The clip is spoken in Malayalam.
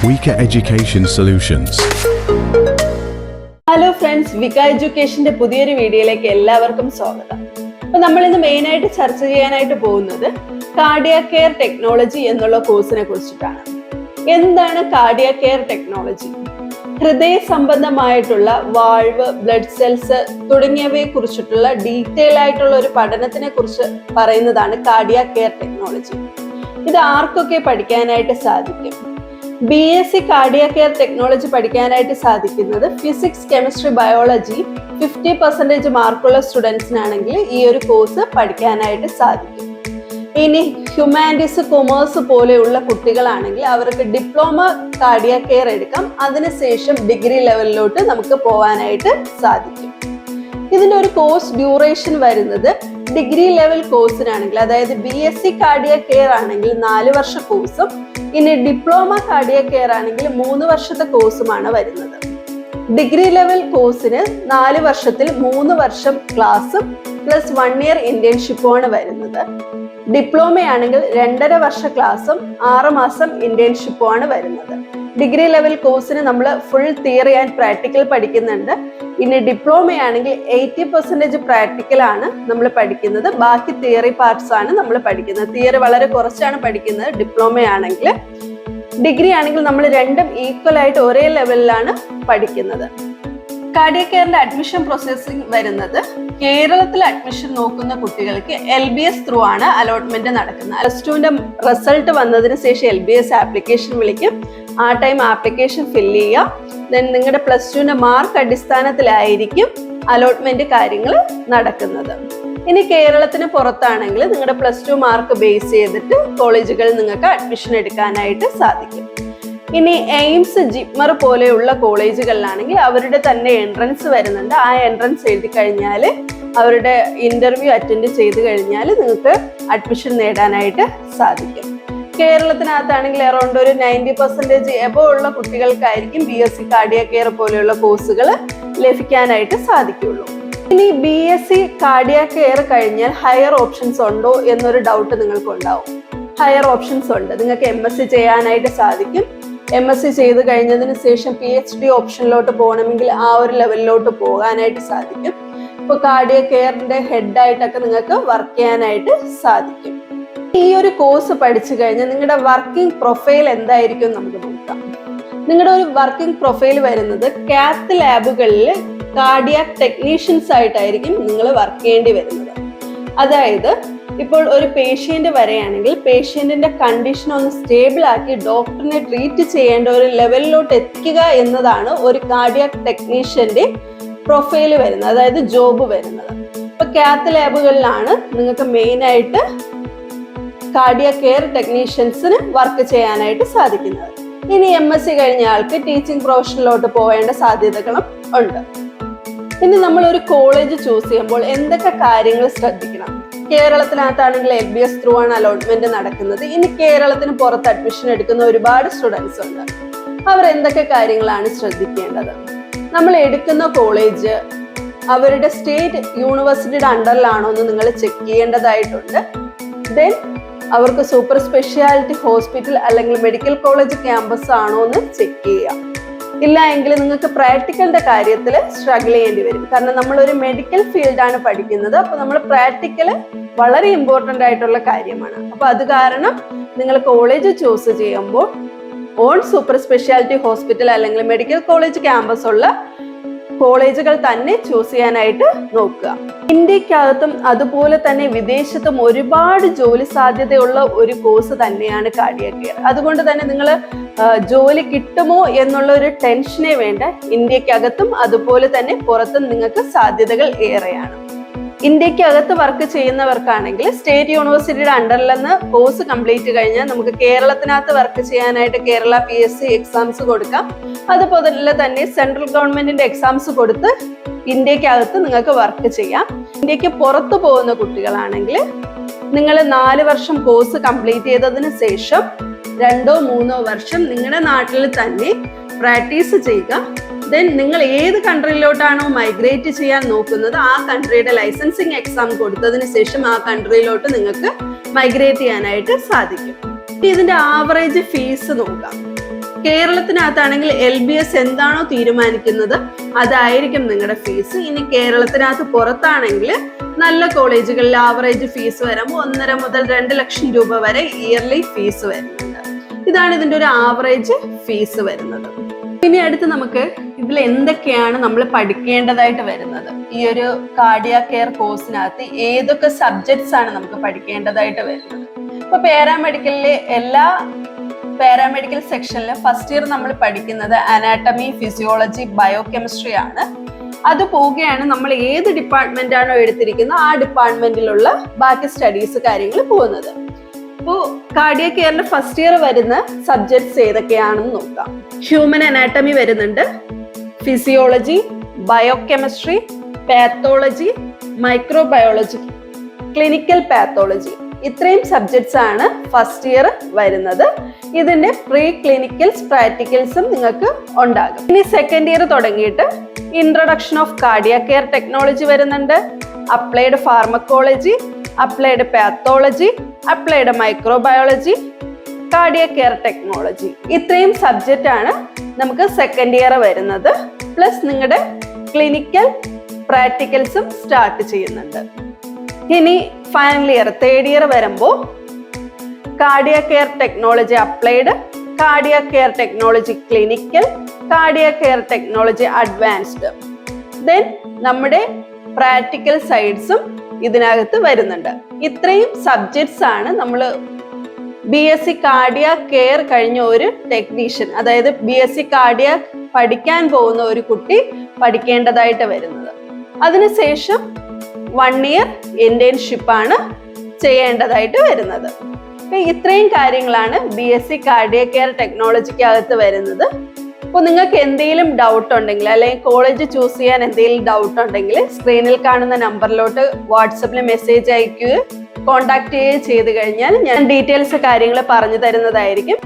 Wika Education Solutions. Hello friends, വിക എഡ്യൂക്കേഷന്റെ പുതിയൊരു വീഡിയോയിലേക്ക് എല്ലാവർക്കും സ്വാഗതം. അപ്പൊ നമ്മൾ ഇന്ന് മെയിൻ ആയിട്ട് ചർച്ച ചെയ്യാനായിട്ട് പോകുന്നത് കാർഡിയാക് കെയർ ടെക്നോളജി എന്നുള്ള കോഴ്സിനെ കുറിച്ചിട്ടാണ്. എന്താണ് കാർഡിയാക് കെയർ ടെക്നോളജി? ഹൃദയ സംബന്ധമായിട്ടുള്ള വാൾവ്, ബ്ലഡ് സെൽസ് തുടങ്ങിയവയെ കുറിച്ചിട്ടുള്ള ഡീറ്റെയിൽ ആയിട്ടുള്ള ഒരു പഠനത്തിനെ കുറിച്ച് പറയുന്നതാണ് കാർഡിയാക് കെയർ ടെക്നോളജി. ഇത് ആർക്കൊക്കെ പഠിക്കാനായിട്ട് സാധിക്കും? BSc കാർഡിയാക് കെയർ ടെക്നോളജി പഠിക്കാനായിട്ട് സാധിക്കുന്നത് ഫിസിക്സ്, കെമിസ്ട്രി, ബയോളജി 50% മാർക്കുള്ള സ്റ്റുഡൻസിനാണെങ്കിൽ ഈ ഒരു കോഴ്സ് പഠിക്കാനായിട്ട് സാധിക്കും. ഇനി ഹ്യൂമാനിറ്റീസ്, കൊമേഴ്സ് പോലെയുള്ള കുട്ടികളാണെങ്കിൽ അവർക്ക് ഡിപ്ലോമ കാർഡിയാക് കെയർ എടുക്കാം. അതിനുശേഷം ഡിഗ്രി ലെവലിലോട്ട് നമുക്ക് പോകാനായിട്ട് സാധിക്കും. ഇതിന്റെ ഒരു കോഴ്സ് ഡ്യൂറേഷൻ വരുന്നത് ഡിഗ്രി ലെവൽ കോഴ്സിനാണെങ്കിൽ, അതായത് BSc കാർഡിയാക് കെയർ ആണെങ്കിൽ 4 വർഷ കോഴ്സും, ഇനി ഡിപ്ലോമ കാർഡിയാക് കെയർ ആണെങ്കിൽ 3 വർഷത്തെ കോഴ്സുമാണ് വരുന്നത്. ഡിഗ്രി ലെവൽ കോഴ്സിന് 4 വർഷത്തിൽ 3 വർഷം ക്ലാസ്സും പ്ലസ് 1 ഇയർ ഇന്റേൺഷിപ്പുമാണ് വരുന്നത്. ഡിപ്ലോമയാണെങ്കിൽ 2.5 വർഷ ക്ലാസ്സും 6 മാസം ഇന്റേൺഷിപ്പുമാണ് വരുന്നത്. ഡിഗ്രി ലെവൽ കോഴ്സിന് നമ്മൾ ഫുൾ തിയറി ആൻഡ് പ്രാക്ടിക്കൽ പഠിക്കുന്നുണ്ട്. ഇനി ഡിപ്ലോമയാണെങ്കിൽ 80% പ്രാക്ടിക്കലാണ് നമ്മൾ പഠിക്കുന്നത്, ബാക്കി തിയറി പാർട്സ് ആണ് നമ്മൾ പഠിക്കുന്നത്. തിയറി വളരെ കുറച്ചാണ് പഠിക്കുന്നത് ഡിപ്ലോമയാണെങ്കിൽ. ഡിഗ്രി ആണെങ്കിൽ നമ്മൾ രണ്ടും ഈക്വൽ ആയിട്ട് ഒരേ ലെവലിലാണ് പഠിക്കുന്നത്. കാർഡിയാക് കെയറിന്റെ അഡ്മിഷൻ പ്രോസസ്സിംഗ് വരുന്നത്, കേരളത്തിൽ അഡ്മിഷൻ നോക്കുന്ന കുട്ടികൾക്ക് LBS ത്രൂ ആണ് അലോട്ട്മെന്റ് നടക്കുന്നത്. +2ന്റെ റിസൾട്ട് വന്നതിന് ശേഷം LBS ആപ്ലിക്കേഷൻ വിളിക്കും. ആ ടൈം ആപ്ലിക്കേഷൻ ഫില്ല് ചെയ്യുക. ദെൻ നിങ്ങളുടെ +2ന്റെ മാർക്ക് അടിസ്ഥാനത്തിലായിരിക്കും അലോട്ട്മെന്റ് കാര്യങ്ങൾ നടക്കുന്നത്. ഇനി കേരളത്തിന് പുറത്താണെങ്കിൽ നിങ്ങളുടെ +2 മാർക്ക് ബേസ് ചെയ്തിട്ട് കോളേജുകളിൽ നിങ്ങൾക്ക് അഡ്മിഷൻ എടുക്കാനായിട്ട് സാധിക്കും. ഇനി എയിംസ്, ജിപ്മർ പോലെയുള്ള കോളേജുകളിലാണെങ്കിൽ അവരുടെ തന്നെ എൻട്രൻസ് വരുന്നുണ്ട്. ആ എൻട്രൻസ് എഴുതി കഴിഞ്ഞാൽ, അവരുടെ ഇന്റർവ്യൂ അറ്റൻഡ് ചെയ്ത് കഴിഞ്ഞാൽ നിങ്ങൾക്ക് അഡ്മിഷൻ നേടാനായിട്ട് സാധിക്കും. കേരളത്തിനകത്താണെങ്കിൽ അറൗണ്ട് ഒരു 90% എബോ ഉള്ള കുട്ടികൾക്കായിരിക്കും BSc കാർഡിയാക് കെയർ പോലെയുള്ള കോഴ്സുകൾ ലഭിക്കാനായിട്ട് സാധിക്കുള്ളൂ. ഇനി BSc കാർഡിയാക് കെയർ കഴിഞ്ഞാൽ ഹയർ ഓപ്ഷൻസ് ഉണ്ടോ എന്നൊരു ഡൗട്ട് നിങ്ങൾക്ക് ഉണ്ടാവും. ഹയർ ഓപ്ഷൻസ് ഉണ്ട്. നിങ്ങൾക്ക് MSc ചെയ്യാനായിട്ട് സാധിക്കും. MSc ചെയ്ത് കഴിഞ്ഞതിന് ശേഷം PhD ഓപ്ഷനിലോട്ട് പോകണമെങ്കിൽ ആ ഒരു ലെവലിലോട്ട് പോകാനായിട്ട് സാധിക്കും. ഇപ്പോൾ കാർഡിയാക് കെയറിന്റെ ഹെഡായിട്ടൊക്കെ നിങ്ങൾക്ക് വർക്ക് ചെയ്യാനായിട്ട് സാധിക്കും. ഈ ഒരു കോഴ്സ് പഠിച്ചു കഴിഞ്ഞാൽ നിങ്ങളുടെ വർക്കിംഗ് പ്രൊഫൈൽ എന്തായിരിക്കും നമുക്ക് നോക്കാം. നിങ്ങളുടെ ഒരു വർക്കിംഗ് പ്രൊഫൈൽ വരുന്നത് കാത്ത് ലാബുകളിൽ കാർഡിയാക് ടെക്നീഷ്യൻസ് ആയിട്ടായിരിക്കും നിങ്ങൾ വർക്ക് ചെയ്യേണ്ടി വരുന്നത്. അതായത് ഇപ്പോൾ ഒരു പേഷ്യന്റ് വരെയാണെങ്കിൽ പേഷ്യന്റിന്റെ കണ്ടീഷൻ ഒന്ന് സ്റ്റേബിൾ ആക്കി ഡോക്ടറിനെ ട്രീറ്റ് ചെയ്യേണ്ട ഒരു ലെവലിലോട്ട് എത്തിക്കുക എന്നതാണ് ഒരു കാർഡിയാക് ടെക്നീഷ്യന്റെ പ്രൊഫൈൽ വരുന്നത്, അതായത് ജോബ് വരുന്നത്. ഇപ്പൊ കാത്ത് ലാബുകളിലാണ് നിങ്ങൾക്ക് മെയിൻ ആയിട്ട് കാർഡിയാക് കെയർ ടെക്നീഷ്യൻസിന് വർക്ക് ചെയ്യാനായിട്ട് സാധിക്കുന്നത്. ഇനി MSc കഴിഞ്ഞ ആൾക്ക് ടീച്ചിങ് പ്രൊഫഷനിലോട്ട് പോവേണ്ട സാധ്യതകളും ഉണ്ട്. ഇനി നമ്മൾ ഒരു കോളേജ് ചൂസ് ചെയ്യുമ്പോൾ എന്തൊക്കെ കാര്യങ്ങൾ ശ്രദ്ധിക്കണം? കേരളത്തിനകത്താണെങ്കിൽ LBS ത്രൂ ആണ് അലോട്ട്മെന്റ് നടക്കുന്നത്. ഇനി കേരളത്തിന് പുറത്ത് അഡ്മിഷൻ എടുക്കുന്ന ഒരുപാട് സ്റ്റുഡൻസ് ഉണ്ട്. അവർ എന്തൊക്കെ കാര്യങ്ങളാണ് ശ്രദ്ധിക്കേണ്ടത്? നമ്മൾ എടുക്കുന്ന കോളേജ് അവരുടെ സ്റ്റേറ്റ് യൂണിവേഴ്സിറ്റിയുടെ അണ്ടറിലാണോ എന്ന് നിങ്ങൾ ചെക്ക് ചെയ്യേണ്ടതായിട്ടുണ്ട്. ദെൻ അവർക്ക് സൂപ്പർ സ്പെഷ്യാലിറ്റി ഹോസ്പിറ്റൽ അല്ലെങ്കിൽ മെഡിക്കൽ കോളേജ് ക്യാമ്പസ് ആണോ എന്ന് ചെക്ക് ചെയ്യുക. ഇല്ല എങ്കിൽ നിങ്ങൾക്ക് പ്രാക്ടിക്കലിന്റെ കാര്യത്തിൽ സ്ട്രഗിൾ ചെയ്യേണ്ടി വരും. കാരണം നമ്മളൊരു മെഡിക്കൽ ഫീൽഡാണ് പഠിക്കുന്നത്. അപ്പൊ നമ്മൾ പ്രാക്ടിക്കല് വളരെ ഇമ്പോർട്ടൻ്റ് ആയിട്ടുള്ള കാര്യമാണ്. അപ്പൊ അത് കാരണം നിങ്ങൾ കോളേജ് ചൂസ് ചെയ്യുമ്പോൾ ഓൺ സൂപ്പർ സ്പെഷ്യാലിറ്റി ഹോസ്പിറ്റൽ അല്ലെങ്കിൽ മെഡിക്കൽ കോളേജ് ക്യാമ്പസ് ഉള്ള കോളേജുകൾ തന്നെ ചൂസ് ചെയ്യാനായിട്ട് നോക്കുക. ഇന്ത്യക്കകത്തും അതുപോലെ തന്നെ വിദേശത്തും ഒരുപാട് ജോലി സാധ്യതയുള്ള ഒരു കോഴ്സ് തന്നെയാണ് കാർഡിയാക് കെയർ. അതുകൊണ്ട് തന്നെ നിങ്ങൾ ജോലി കിട്ടുമോ എന്നുള്ള ഒരു ടെൻഷനേ വേണ്ട. ഇന്ത്യക്കകത്തും അതുപോലെ തന്നെ പുറത്തും നിങ്ങൾക്ക് സാധ്യതകൾ ഏറെയാണ്. ഇന്ത്യക്കകത്ത് വർക്ക് ചെയ്യുന്നവർക്കാണെങ്കിൽ സ്റ്റേറ്റ് യൂണിവേഴ്സിറ്റിയുടെ അണ്ടറിൽ നിന്ന് കോഴ്സ് കംപ്ലീറ്റ് കഴിഞ്ഞാൽ നമുക്ക് കേരളത്തിനകത്ത് വർക്ക് ചെയ്യാനായിട്ട് കേരള PSC എക്സാംസ് കൊടുക്കാം. അതുപോലെ തന്നെ സെൻട്രൽ ഗവൺമെന്റിന്റെ എക്സാംസ് കൊടുത്ത് ഇന്ത്യക്കകത്ത് നിങ്ങൾക്ക് വർക്ക് ചെയ്യാം. ഇന്ത്യക്ക് പുറത്തു പോകുന്ന കുട്ടികളാണെങ്കിൽ നിങ്ങൾ 4 വർഷം കോഴ്സ് കംപ്ലീറ്റ് ചെയ്തതിന് ശേഷം 2-3 വർഷം നിങ്ങളുടെ നാട്ടിൽ തന്നെ പ്രാക്ടീസ് ചെയ്യുക. ദെൻ നിങ്ങൾ ഏത് കൺട്രിയിലോട്ടാണോ മൈഗ്രേറ്റ് ചെയ്യാൻ നോക്കുന്നത് ആ കൺട്രിയുടെ ലൈസൻസിങ് എക്സാം കൊടുത്തതിന് ശേഷം ആ കൺട്രിയിലോട്ട് നിങ്ങൾക്ക് മൈഗ്രേറ്റ് ചെയ്യാനായിട്ട് സാധിക്കും. ഇതിന്റെ ആവറേജ് ഫീസ് നോക്കാം. കേരളത്തിനകത്താണെങ്കിൽ LBS എന്താണോ തീരുമാനിക്കുന്നത് അതായിരിക്കും നിങ്ങളുടെ ഫീസ്. ഇനി കേരളത്തിനകത്ത് പുറത്താണെങ്കിൽ നല്ല കോളേജുകളിൽ ആവറേജ് ഫീസ് വരുമ്പോൾ 1.5 മുതൽ 2 ലക്ഷം രൂപ വരെ ഇയർലി ഫീസ് വരുന്നുണ്ട്. ഇതാണ് ഇതിന്റെ ഒരു ആവറേജ് ഫീസ് വരുന്നത്. ഇനി അടുത്ത് നമുക്ക് ഇതിൽ എന്തൊക്കെയാണ് നമ്മൾ പഠിക്കേണ്ടതായിട്ട് വരുന്നത്. ഈ ഒരു കാർഡിയാക് കെയർ കോഴ്സിനകത്ത് ഏതൊക്കെ സബ്ജക്ട്സ് ആണ് നമുക്ക് പഠിക്കേണ്ടതായിട്ട് വരുന്നത്. ഇപ്പൊ പാരാമെഡിക്കലിലെ എല്ലാ പാരാമെഡിക്കൽ സെക്ഷനിലും ഫസ്റ്റ് ഇയർ നമ്മൾ പഠിക്കുന്നത് അനാട്ടമി, ഫിസിയോളജി, ബയോകെമിസ്ട്രി ആണ്. അത് പോവുകയാണ് നമ്മൾ ഏത് ഡിപ്പാർട്ട്മെന്റ് ആണോ എടുത്തിരിക്കുന്നത് ആ ഡിപ്പാർട്ട്മെന്റിലുള്ള ബാക്കി സ്റ്റഡീസ് കാര്യങ്ങൾ പോകുന്നത്. ഇപ്പോൾ കാർഡിയാക് കെയറിന്റെ ഫസ്റ്റ് ഇയർ വരുന്ന സബ്ജക്ട്സ് ഏതൊക്കെയാണെന്ന് നോക്കാം. ഹ്യൂമൻ അനാട്ടമി വരുന്നുണ്ട്, physiology, biochemistry, pathology, microbiology, clinical pathology. ഇത്രയും സബ്ജക്ട്സ് ആണ് ഫസ്റ്റ് ഇയർ വരുന്നത്. ഇതിന്റെ പ്രീ ക്ലിനിക്കൽസ് പ്രാക്ടിക്കൽസും നിങ്ങൾക്ക് ഉണ്ടാകും. ഇനി സെക്കൻഡ് ഇയർ തുടങ്ങിയിട്ട് introduction of cardiac care technology വരുന്നുണ്ട്, applied pharmacology, applied pathology, applied microbiology, cardiac care technology. ഇത്രയും സബ്ജക്റ്റ് ആണ് നമുക്ക് സെക്കൻഡ് ഇയർ വരുന്നത്. പ്ലസ് നിങ്ങളുടെ ക്ലിനിക്കൽ പ്രാക്ടിക്കൽസും സ്റ്റാർട്ട് ചെയ്യുന്നുണ്ട്. ഇനി ഫൈനൽ ഇയർ തേർഡ് ഇയർ വരുമ്പോൾ cardiac care technology applied, cardiac care technology clinical, cardiac care technology advanced. Then നമ്മുടെ പ്രാക്ടിക്കൽ സൈഡ്സും ഇതിനകത്ത് വരുന്നുണ്ട്. ഇത്രയും സബ്ജക്ട്സ് ആണ് നമ്മൾ BSc കാർഡിയാക് കെയർ കഴിഞ്ഞ ഒരു ടെക്നീഷ്യൻ, അതായത് BSc കാർഡിയാക് പഠിക്കാൻ പോകുന്ന ഒരു കുട്ടി പഠിക്കേണ്ടതായിട്ട് വരുന്നത്. അതിനുശേഷം 1 ഇയർ ഇന്റേൺഷിപ്പ് ആണ് ചെയ്യേണ്ടതായിട്ട് വരുന്നത്. ഇത്രയും കാര്യങ്ങളാണ് BSc കാർഡിയാക് കെയർ ടെക്നോളജിക്കകത്ത് വരുന്നത്. അപ്പോൾ നിങ്ങൾക്ക് എന്തെങ്കിലും ഡൗട്ട് ഉണ്ടെങ്കിൽ അല്ലെങ്കിൽ കോളേജ് ചൂസ് ചെയ്യാൻ എന്തെങ്കിലും ഡൗട്ട് ഉണ്ടെങ്കിൽ സ്ക്രീനിൽ കാണുന്ന നമ്പറിലോട്ട് വാട്സപ്പിൽ മെസ്സേജ് അയക്കുകയോ കോണ്ടാക്ട് ചെയ്യുകയോ ചെയ്ത് കഴിഞ്ഞാൽ ഞാൻ ഡീറ്റെയിൽസ് കാര്യങ്ങൾ പറഞ്ഞു തരുന്നതായിരിക്കും.